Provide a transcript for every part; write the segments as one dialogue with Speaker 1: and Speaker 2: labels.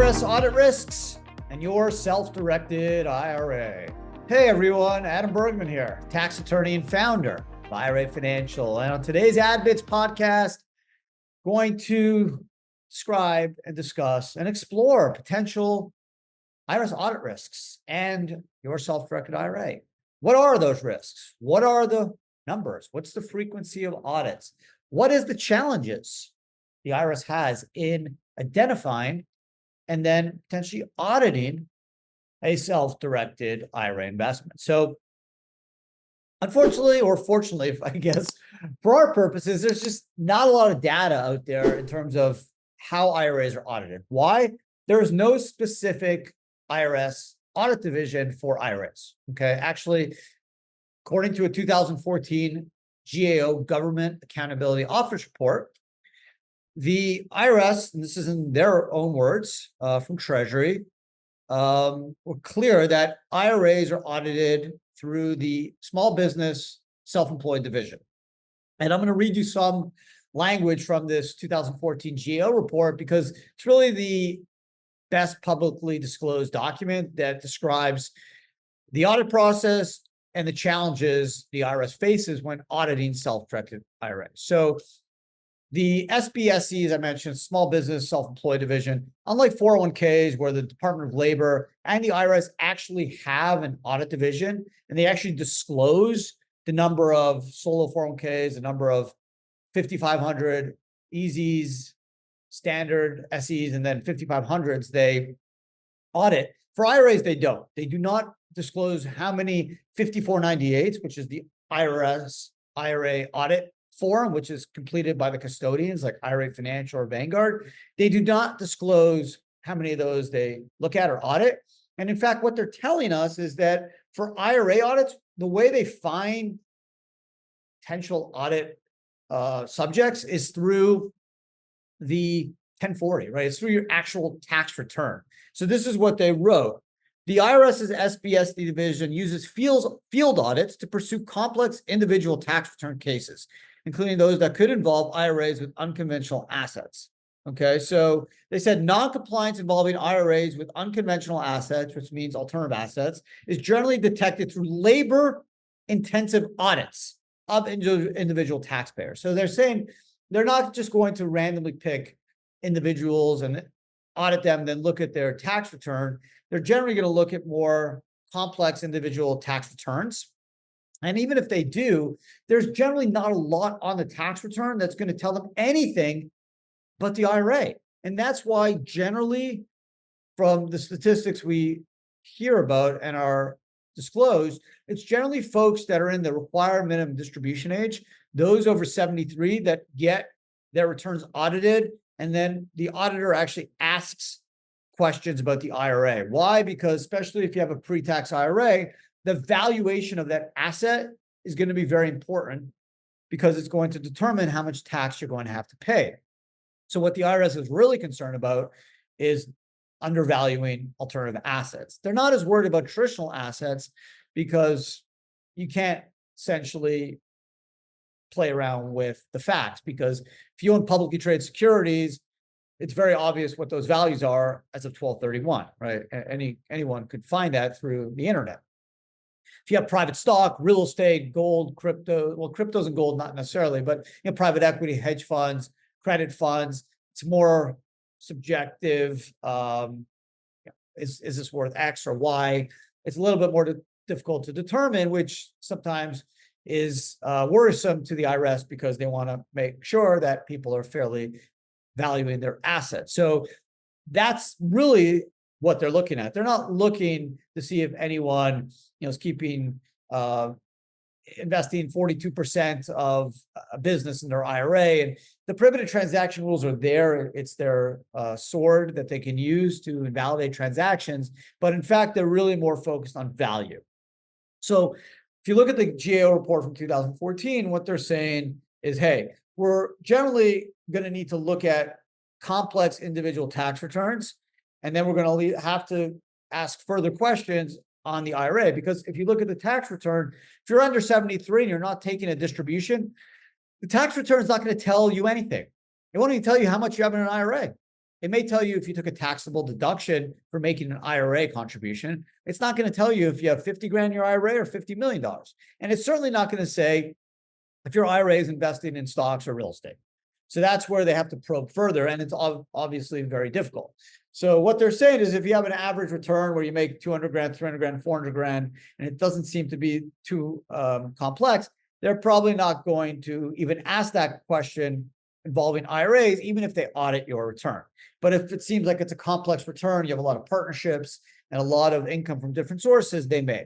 Speaker 1: IRS audit risks and your self-directed IRA. Hey everyone, Adam Bergman here, tax attorney and founder of IRA Financial. And on today's AdBits podcast, going to describe and discuss and explore potential IRS audit risks and your self-directed IRA. What are those risks? What are the numbers? What's the frequency of audits? What is the challenges the IRS has in identifying and then potentially auditing a self-directed IRA investment? So unfortunately, or fortunately, I guess, for our purposes, there's just not a lot of data out there in terms of how IRAs are audited. Why? There is no specific IRS audit division for IRAs. Okay. Actually, according to a 2014 GAO Government Accountability Office report, the IRS, and this is in their own words from Treasury, were clear that IRAs are audited through the small business self-employed division. And I'm going to read you some language from this 2014 GAO report because it's really the best publicly disclosed document that describes the audit process and the challenges the IRS faces when auditing self-directed IRAs. So the SBSE, as I mentioned, small business self-employed division, unlike 401ks where the Department of Labor and the IRS actually have an audit division, and they actually disclose the number of solo 401ks, the number of 5,500 EZs, standard SEs, and then 5,500s they audit. For IRAs, they don't. They do not disclose how many 5498s, which is the IRS IRA audit form, which is completed by the custodians like IRA Financial or Vanguard. They do not disclose how many of those they look at or audit. And in fact, what they're telling us is that for IRA audits, the way they find potential audit subjects is through the 1040, right? It's through your actual tax return. So this is what they wrote. The IRS's SBSD division uses field audits to pursue complex individual tax return cases, including those that could involve IRAs with unconventional assets. Okay, so they said non-compliance involving IRAs with unconventional assets, which means alternative assets, is generally detected through labor-intensive audits of individual taxpayers. So they're saying they're not just going to randomly pick individuals and audit them, then look at their tax return. They're generally going to look at more complex individual tax returns. And even if they do, there's generally not a lot on the tax return that's going to tell them anything but the IRA. And that's why generally from the statistics we hear about and are disclosed, it's generally folks that are in the required minimum distribution age, those over 73 that get their returns audited. And then the auditor actually asks questions about the IRA. Why? Because especially if you have a pre-tax IRA, the valuation of that asset is going to be very important because it's going to determine how much tax you're going to have to pay. So what the IRS is really concerned about is undervaluing alternative assets. They're not as worried about traditional assets because you can't essentially play around with the facts, because if you own publicly traded securities, it's very obvious what those values are as of 12/31, right? Anyone could find that through the internet. If you have private stock, real estate, gold, crypto, well, cryptos and gold, not necessarily, but private equity, hedge funds, credit funds, it's more subjective. Is this worth X or Y? It's a little bit more difficult to determine, which sometimes is worrisome to the IRS because they want to make sure that people are fairly valuing their assets. So that's really what they're looking at. They're not looking to see if anyone, is keeping investing 42% of a business in their IRA. And the prohibited transaction rules are there. It's their sword that they can use to invalidate transactions. But in fact, they're really more focused on value. So if you look at the GAO report from 2014, what they're saying is, hey, we're generally going to need to look at complex individual tax returns, and then we're going to have to ask further questions on the IRA, because if you look at the tax return, if you're under 73 and you're not taking a distribution, the tax return is not going to tell you anything. It won't even tell you how much you have in an IRA. It may tell you if you took a taxable deduction for making an IRA contribution. It's not going to tell you if you have 50 grand in your IRA or $50 million. And it's certainly not going to say if your IRA is investing in stocks or real estate. So that's where they have to probe further. And it's obviously very difficult. So what they're saying is if you have an average return where you make 200 grand, 300 grand, 400 grand, and it doesn't seem to be too complex, they're probably not going to even ask that question involving IRAs, even if they audit your return. But if it seems like it's a complex return, you have a lot of partnerships and a lot of income from different sources, they may.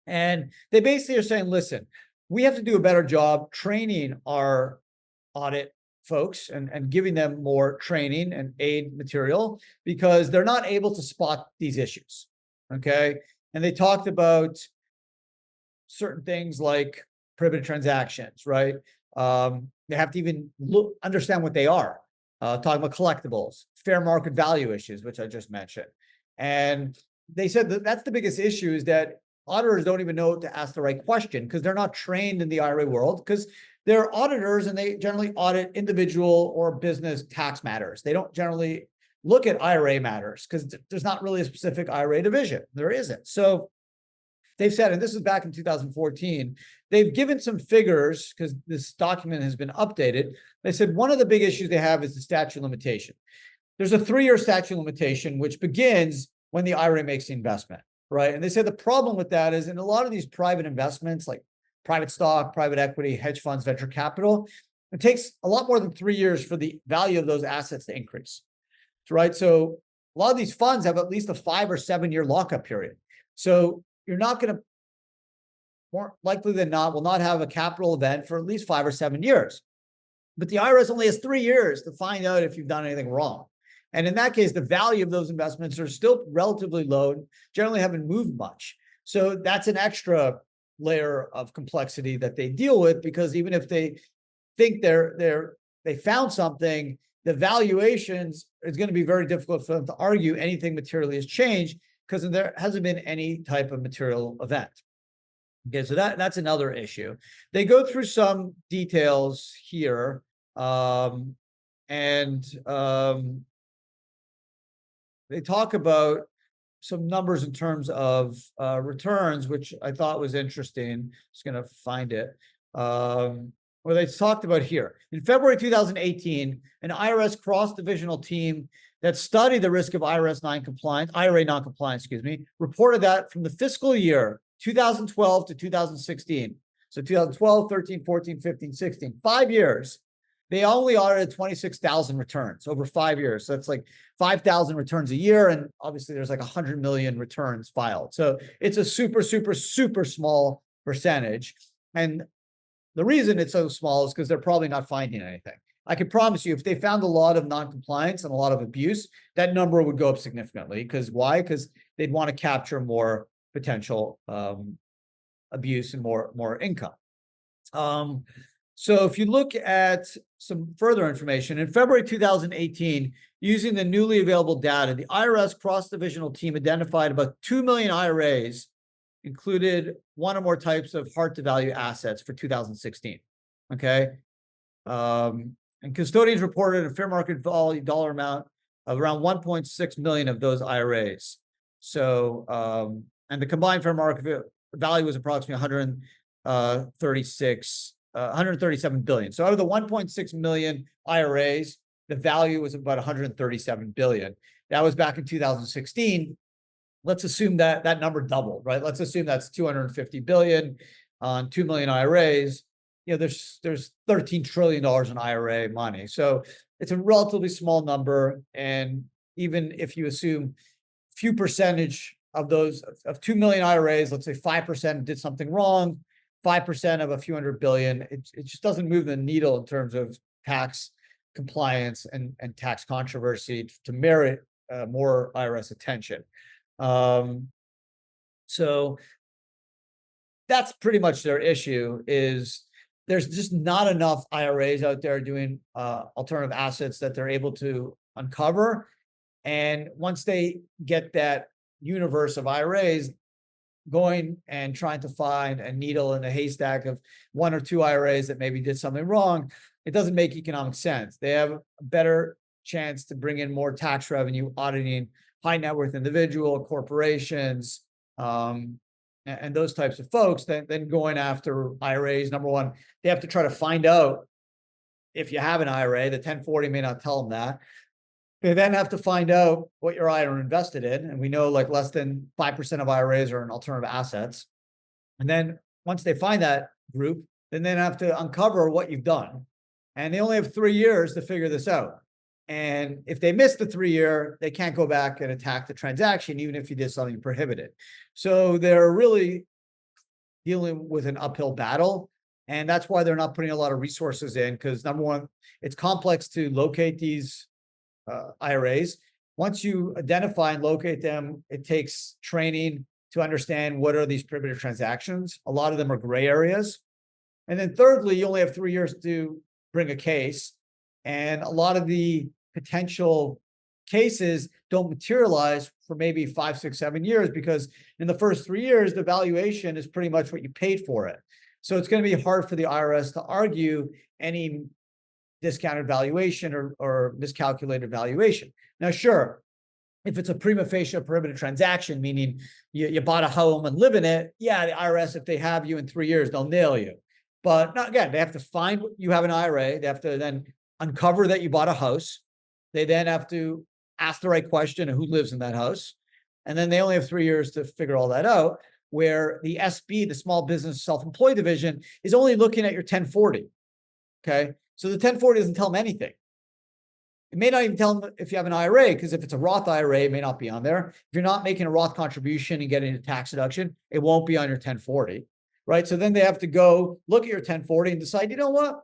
Speaker 1: And they basically are saying, listen, we have to do a better job training our audit folks and giving them more training and aid material because they're not able to spot these issues. Okay. And they talked about certain things like prohibited transactions, right? They have to even understand what they are. Talking about collectibles, fair market value issues, which I just mentioned. And they said that that's the biggest issue is that auditors don't even know to ask the right question because they're not trained in the IRA world because they're auditors and they generally audit individual or business tax matters. They don't generally look at IRA matters because there's not really a specific IRA division. There isn't. So they've said, and this is back in 2014, they've given some figures because this document has been updated. They said one of the big issues they have is the statute of limitation. There's a 3-year statute of limitation, which begins when the IRA makes the investment, right? And they said the problem with that is in a lot of these private investments, like private stock, private equity, hedge funds, venture capital, it takes a lot more than 3 years for the value of those assets to increase, right? So a lot of these funds have at least a 5 or 7 year lockup period. So you're not going to, more likely than not, will not have a capital event for at least 5 or 7 years. But the IRS only has 3 years to find out if you've done anything wrong. And in that case, the value of those investments are still relatively low, generally haven't moved much. So that's an extra layer of complexity that they deal with because even if they think they found something, the valuations is going to be very difficult for them to argue anything materially has changed because there hasn't been any type of material event. Okay, so that's another issue. They go through some details here, they talk about some numbers in terms of returns, which I thought was interesting. Just going to find it. Where they talked about here. In February 2018, an IRS cross-divisional team that studied the risk of IRA non-compliance, reported that from the fiscal year 2012 to 2016, so 2012, 13, 14, 15, 16, 5 years, they only audited 26,000 returns over 5 years. So that's like 5,000 returns a year. And obviously there's like 100 million returns filed. So it's a super, super, super small percentage. And the reason it's so small is because they're probably not finding anything. I can promise you, if they found a lot of non-compliance and a lot of abuse, that number would go up significantly. Because why? Because they'd want to capture more potential abuse and more income. So if you look at some further information, in February 2018, using the newly available data, the IRS cross-divisional team identified about 2 million IRAs included one or more types of hard-to-value assets for 2016, okay? And custodians reported a fair market value dollar amount of around 1.6 million of those IRAs. So, and the combined fair market value was approximately 137 billion. So out of the 1.6 million IRAs, the value was about 137 billion. That was back in 2016. Let's assume that that number doubled, right? Let's assume that's 250 billion on 2 million IRAs. You know, there's $13 trillion in IRA money. So it's a relatively small number. And even if you assume few percentage of those of 2 million IRAs, let's say 5% did something wrong, 5% of a few hundred billion, it just doesn't move the needle in terms of tax compliance and tax controversy to merit more IRS attention. So that's pretty much their issue is there's just not enough IRAs out there doing alternative assets that they're able to uncover. And once they get that universe of IRAs going and trying to find a needle in a haystack of 1 or 2 IRAs that maybe did something wrong, it doesn't make economic sense. They have a better chance to bring in more tax revenue, auditing high net worth individual corporations, and those types of folks, then going after IRAs. Number one, they have to try to find out if you have an IRA. The 1040 may not tell them that. They then have to find out what your IRA invested in. And we know like less than 5% of IRAs are in alternative assets. And then once they find that group, then they have to uncover what you've done. And they only have 3 years to figure this out. And if they miss the 3-year, they can't go back and attack the transaction, even if you did something prohibited. So they're really dealing with an uphill battle. And that's why they're not putting a lot of resources in, because number one, it's complex to locate these IRAs. Once you identify and locate them, it takes training to understand what are these prohibited transactions. A lot of them are gray areas. And then thirdly, you only have 3 years to bring a case. And a lot of the potential cases don't materialize for maybe 5, 6, 7 years, because in the first 3 years, the valuation is pretty much what you paid for it. So it's going to be hard for the IRS to argue any discounted valuation or miscalculated valuation. Now, sure, if it's a prima facie prohibited transaction, meaning you bought a home and live in it, yeah, the IRS, if they have you in 3 years, they'll nail you. But not, again, they have to find you have an IRA. They have to then uncover that you bought a house. They then have to ask the right question of who lives in that house. And then they only have 3 years to figure all that out, where the SB, the Small Business Self-Employed Division, is only looking at your 1040. Okay. So the 1040 doesn't tell them anything. It may not even tell them if you have an IRA, because if it's a Roth IRA, it may not be on there. If you're not making a Roth contribution and getting a tax deduction, it won't be on your 1040, right? So then they have to go look at your 1040 and decide, you know what?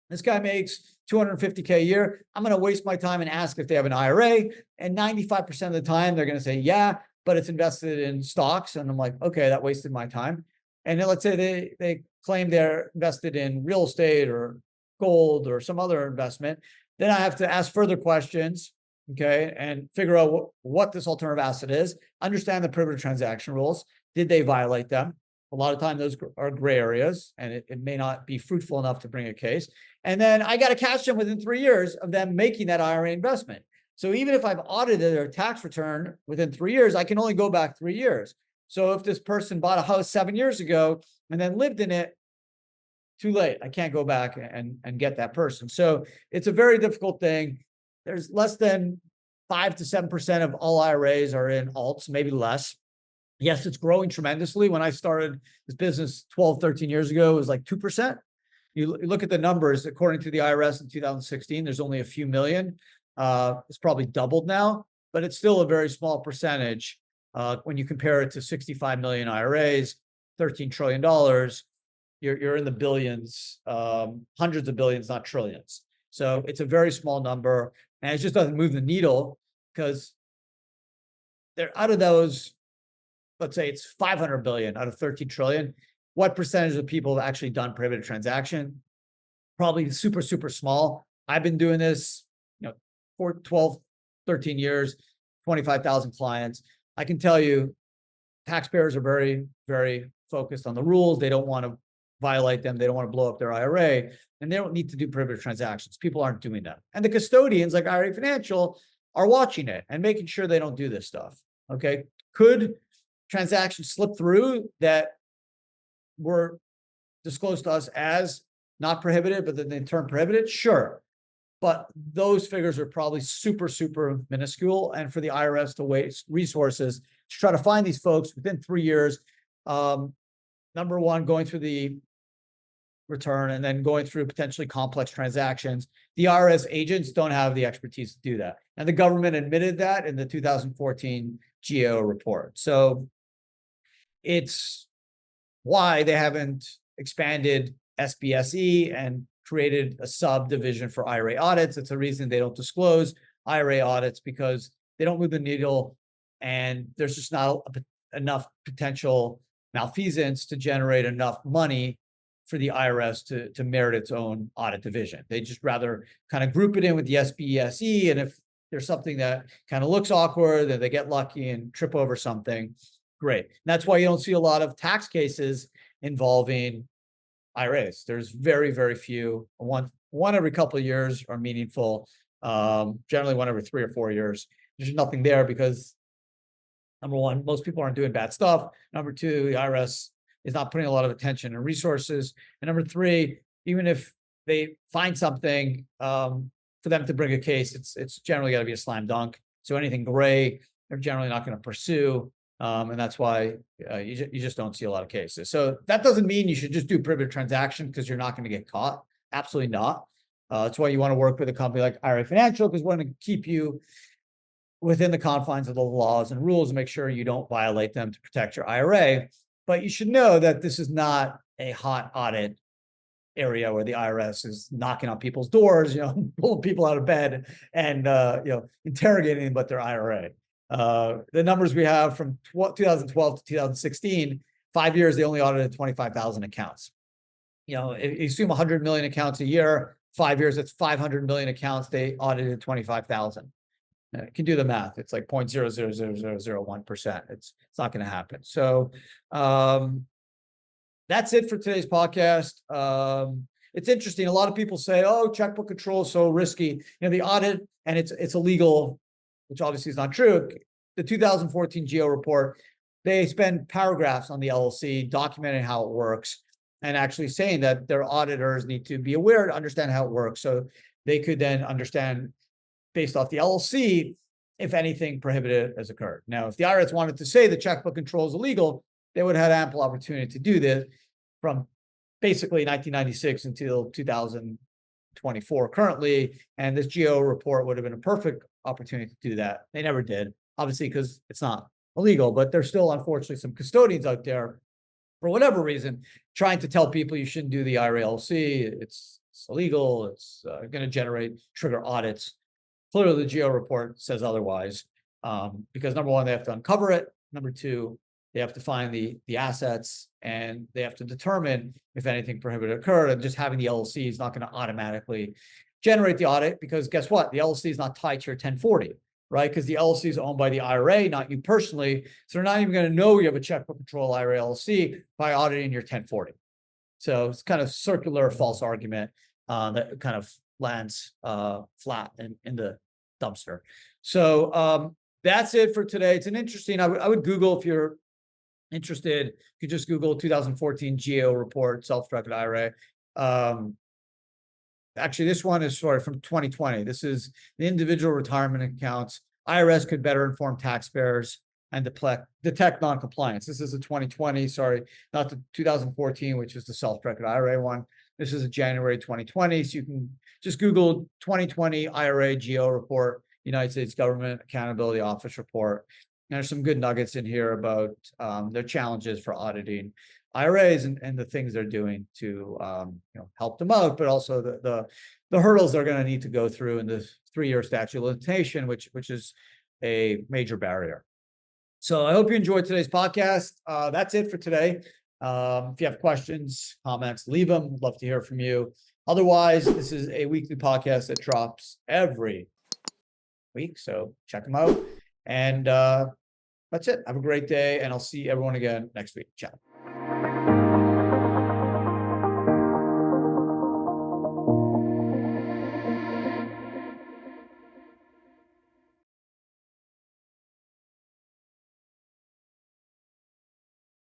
Speaker 1: This guy makes $250K a year. I'm going to waste my time and ask if they have an IRA. And 95% of the time, they're going to say, yeah, but it's invested in stocks. And I'm like, okay, that wasted my time. And then let's say they claim they're invested in real estate or gold or some other investment. Then I have to ask further questions, okay, and figure out what this alternative asset is, understand the prohibited transaction rules. Did they violate them? A lot of times those are gray areas, and it may not be fruitful enough to bring a case. And then I got to catch them within 3 years of them making that IRA investment. So even if I've audited their tax return within 3 years, I can only go back 3 years. So if this person bought a house 7 years ago and then lived in it, too late. I can't go back and get that person. So it's a very difficult thing. There's less than 5 to 7% of all IRAs are in alts, maybe less. Yes, it's growing tremendously. When I started this business 12, 13 years ago, it was like 2%. You look at the numbers, according to the IRS in 2016, there's only a few million. It's probably doubled now, but it's still a very small percentage when you compare it to 65 million IRAs, $13 trillion. You're in the billions, hundreds of billions, not trillions. So it's a very small number, and it just doesn't move the needle, because they're out of those, let's say it's 500 billion out of 13 trillion. What percentage of people have actually done prohibited transaction? Probably super, super small. I've been doing this, for 12, 13 years, 25,000 clients. I can tell you, taxpayers are very, very focused on the rules. They don't want to violate them. They don't want to blow up their IRA, and they don't need to do prohibited transactions. People aren't doing that. And the custodians like IRA Financial are watching it and making sure they don't do this stuff. Okay. Could transactions slip through that were disclosed to us as not prohibited, but then they turn prohibited? Sure. But those figures are probably super, super minuscule. And for the IRS to waste resources to try to find these folks within 3 years, number one, going through the return and then going through potentially complex transactions, the IRS agents don't have the expertise to do that. And the government admitted that in the 2014 GAO report. So it's why they haven't expanded SBSE and created a subdivision for IRA audits. It's a reason they don't disclose IRA audits, because they don't move the needle, and there's just not enough potential malfeasance to generate enough money for the IRS to merit its own audit division. They just rather kind of group it in with the SBSE, and if there's something that kind of looks awkward, then they get lucky and trip over something. Great. And that's why you don't see a lot of tax cases involving IRAs. There's very, very few. One every couple of years are meaningful. Generally one every 3 or 4 years. There's nothing there because number one, most people aren't doing bad stuff. Number two, the IRS is not putting a lot of attention and resources. And number three, even if they find something for them to bring a case, it's generally got to be a slam dunk. So anything gray, they're generally not going to pursue. And that's why you just don't see a lot of cases. So that doesn't mean you should just do prohibited transaction because you're not going to get caught. Absolutely not. That's why you want to work with a company like IRA Financial, because we want to keep you within the confines of the laws and rules and make sure you don't violate them to protect your IRA. But you should know that this is not a hot audit area where the IRS is knocking on people's doors, pulling people out of bed and, interrogating them about their IRA. The numbers we have from 2012 to 2016, 5 years, they only audited 25,000 accounts. If you assume 100 million accounts a year, 5 years, that's 500 million accounts. They audited 25,000. You can do the math. It's like 0.000001%. It's not going to happen. So that's it for today's podcast. It's interesting. A lot of people say, "Oh, checkbook control is so risky." The audit, and it's illegal, which obviously is not true. The 2014 GEO report, they spend paragraphs on the LLC documenting how it works and actually saying that their auditors need to be aware to understand how it works, so they could then understand, based off the LLC, if anything prohibited has occurred. Now, if the IRS wanted to say the checkbook control is illegal, they would have had ample opportunity to do this from basically 1996 until 2024 currently, and this GEO report would have been a perfect opportunity to do that. They never did, obviously, because it's not illegal, but there's still, unfortunately, some custodians out there, for whatever reason, trying to tell people you shouldn't do the IRA LLC. It's illegal. It's going to trigger audits. Clearly, the GEO report says otherwise, because number one, they have to uncover it. Number two, they have to find the assets, and they have to determine if anything prohibited occurred. And just having the LLC is not going to automatically generate the audit, because guess what? The LLC is not tied to your 1040, right? Because the LLC is owned by the IRA, not you personally. So they're not even going to know you have a checkbook control IRA LLC by auditing your 1040. So it's kind of circular false argument that kind of lands flat in the dumpster. So that's it for today. It's an interesting, I would Google, if you're interested, you could just Google 2014 GEO report, self-directed IRA. Actually, this one is from 2020. This is the individual retirement accounts. IRS could better inform taxpayers and detect non-compliance. This is a 2020, sorry, not the 2014, which is the self-directed IRA one. This is a January 2020. So you can just Google 2020 IRA GEO report, United States Government Accountability Office report. And there's some good nuggets in here about their challenges for auditing IRAs and the things they're doing to help them out, but also the hurdles they're going to need to go through in the 3-year statute of limitation, which is a major barrier. So I hope you enjoyed today's podcast. That's it for today. If you have questions, comments, leave them. Love to hear from you. Otherwise, this is a weekly podcast that drops every week. So check them out. And that's it. Have a great day. And I'll see everyone again next week. Ciao.